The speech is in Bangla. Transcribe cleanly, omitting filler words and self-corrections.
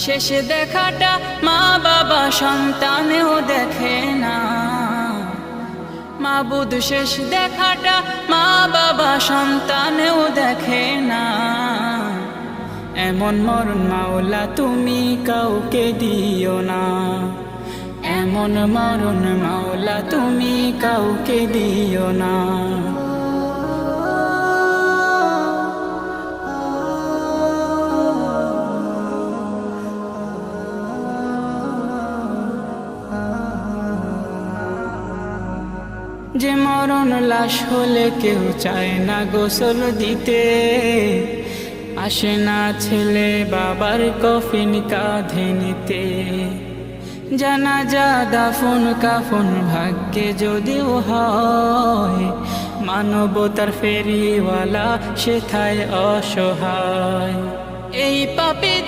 শেষে দেখাটা মা বাবা সন্তানেও দেখে না। মাবুদ শেষ দেখাটা মা বাবা সন্তানেও দেখে না। এমন মরণ মাওলা তুমি কাউকে দিও না। এমন মরণ মাওলা তুমি কাউকে দিও না। যে মরণ লাশ হলে কেউ চায় না গোসল দিতে, আসে না ছেলে বাবার কফিন কাঁধে নিতে। জানাজা দাফন কাফন ভাগ্যে যদিও হয়, মানবতার ফেরিওয়ালা সেথায় অসহায়। এই পাপী